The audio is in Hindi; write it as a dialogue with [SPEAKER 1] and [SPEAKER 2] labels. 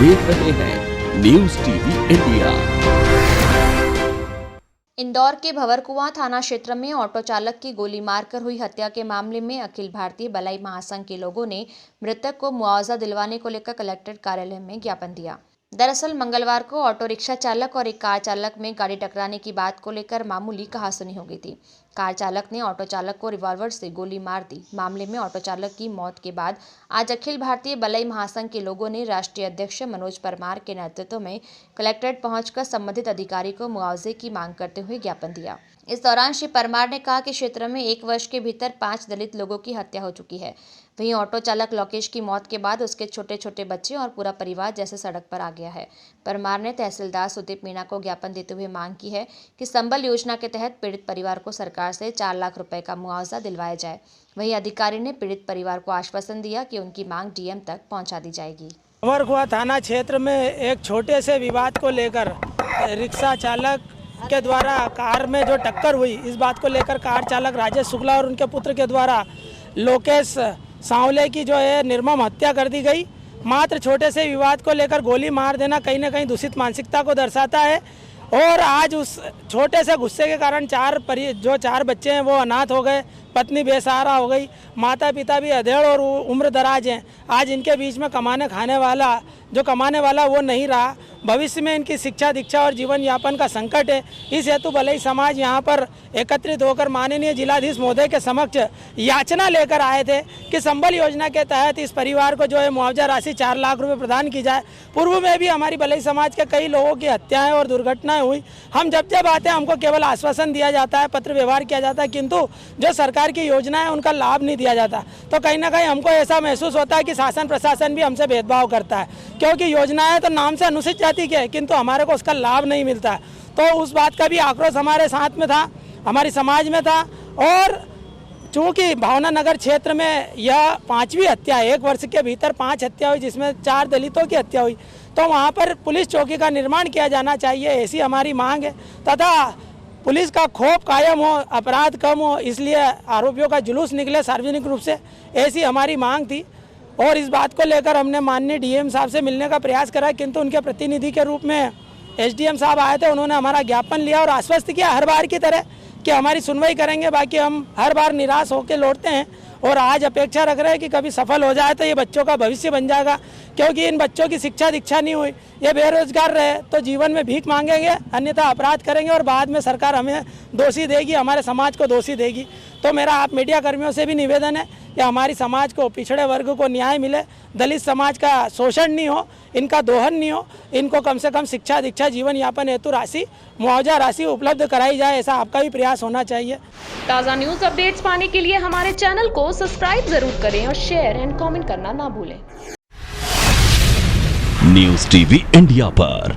[SPEAKER 1] देख रहे हैं न्यूज टीवी इंडिया।
[SPEAKER 2] इंदौर के भंवरकुआं थाना क्षेत्र में ऑटो चालक की गोली मारकर हुई हत्या के मामले में अखिल भारतीय बलाई महासंघ के लोगों ने मृतक को मुआवजा दिलवाने को लेकर कलेक्ट्रेट कार्यालय में ज्ञापन दिया। दरअसल मंगलवार को ऑटो रिक्शा चालक और एक कार चालक में गाड़ी टकराने की बात को लेकर मामूली कहासुनी हो गई थी। कार चालक ने ऑटो चालक को रिवॉल्वर से गोली मार दी। मामले में ऑटो चालक की मौत के बाद आज अखिल भारतीय बलाई महासंघ के लोगों ने राष्ट्रीय अध्यक्ष मनोज परमार के नेतृत्व में कलेक्ट्रेट पहुंचकर संबंधित अधिकारी को मुआवजे की मांग करते हुए ज्ञापन दिया। इस दौरान श्री परमार ने कहा कि क्षेत्र में 1 वर्ष के भीतर 5 दलित लोगों की हत्या हो चुकी है। वहीं ऑटो चालक लोकेश की मौत के बाद उसके छोटे छोटे बच्चे और पूरा परिवार जैसे सड़क पर आ गया है। परमार ने तहसीलदार सुदीप मीणा को ज्ञापन देते हुए मांग की है कि संबल योजना के तहत पीड़ित परिवार को सरकार से 4 लाख रुपए का मुआवजा दिलवाया जाए। वहीं अधिकारी ने पीड़ित परिवार को आश्वासन दिया कि उनकी मांग डीएम तक पहुंचा दी जाएगी।
[SPEAKER 3] भंवरकुआं थाना क्षेत्र में एक छोटे से विवाद को लेकर रिक्शा चालक के द्वारा कार में जो टक्कर हुई, इस बात को लेकर कार चालक राजेश शुक्ला और उनके पुत्र के द्वारा लोकेश सांवले की जो है निर्मम हत्या कर दी गई। मात्र छोटे से विवाद को लेकर गोली मार देना कहीं ना कहीं दूषित मानसिकता को दर्शाता है। और आज उस छोटे से गुस्से के कारण 4 बच्चे हैं वो अनाथ हो गए, पत्नी बेसहारा हो गई, माता पिता भी अधेड़ और उम्र दराज हैं। आज इनके बीच में कमाने वाला वो नहीं रहा। भविष्य में इनकी शिक्षा दीक्षा और जीवन यापन का संकट है। इस हेतु बलई समाज यहाँ पर एकत्रित होकर माननीय जिलाधीश महोदय के समक्ष याचना लेकर आए थे कि संबल योजना के तहत इस परिवार को जो है मुआवजा राशि 4 लाख रुपए प्रदान की जाए। पूर्व में भी हमारी बलई समाज के कई लोगों की हत्याएं और दुर्घटनाएं हुई। हम जब आते हैं हमको केवल आश्वासन दिया जाता है, पत्र व्यवहार किया जाता है, किंतु जो सरकार की योजना है उनका लाभ नहीं दिया जाता। तो कहीं ना कहीं हमको ऐसा महसूस होता है कि शासन प्रशासन भी हमसे भेदभाव करता है, क्योंकि योजनाएं तो नाम से अनुसूचित जाति की है किंतु हमारे को उसका लाभ नहीं मिलता। तो उस बात का भी आक्रोश हमारे साथ में था, हमारी समाज में था। और चूँकि भावना नगर क्षेत्र में यह 5वीं हत्या है, 1 वर्ष के भीतर 5 हत्या हुई, जिसमें 4 दलितों की हत्या हुई, तो वहाँ पर पुलिस चौकी का निर्माण किया जाना चाहिए, ऐसी हमारी मांग है। तथा पुलिस का खौफ कायम हो, अपराध कम हो, इसलिए आरोपियों का जुलूस निकले सार्वजनिक रूप से, ऐसी हमारी मांग थी। और इस बात को लेकर हमने माननीय डीएम साहब से मिलने का प्रयास करा, किंतु उनके प्रतिनिधि के रूप में एसडीएम साहब आए थे। उन्होंने हमारा ज्ञापन लिया और आश्वस्त किया हर बार की तरह कि हमारी सुनवाई करेंगे। बाकी हम हर बार निराश होकर लौटते हैं और आज अपेक्षा रख रहे हैं कि कभी सफल हो जाए तो ये बच्चों का भविष्य बन जाएगा, क्योंकि इन बच्चों की शिक्षा दीक्षा नहीं हुई, ये बेरोजगार रहे तो जीवन में भीख मांगेंगे, अन्यथा अपराध करेंगे और बाद में सरकार हमें दोषी देगी, हमारे समाज को दोषी देगी। तो मेरा आप मीडिया कर्मियों से भी निवेदन है कि हमारी समाज को, पिछड़े वर्ग को न्याय मिले, दलित समाज का शोषण नहीं हो, इनका दोहन नहीं हो, इनको कम से कम शिक्षा दीक्षा जीवन यापन हेतु मुआवजा राशि उपलब्ध कराई जाए, ऐसा आपका भी प्रयास होना चाहिए।
[SPEAKER 4] ताज़ा न्यूज़ अपडेट्स पाने के लिए हमारे चैनल को सब्सक्राइब जरूर करें और शेयर एंड कमेंट करना ना भूलें।
[SPEAKER 1] न्यूज टीवी इंडिया पर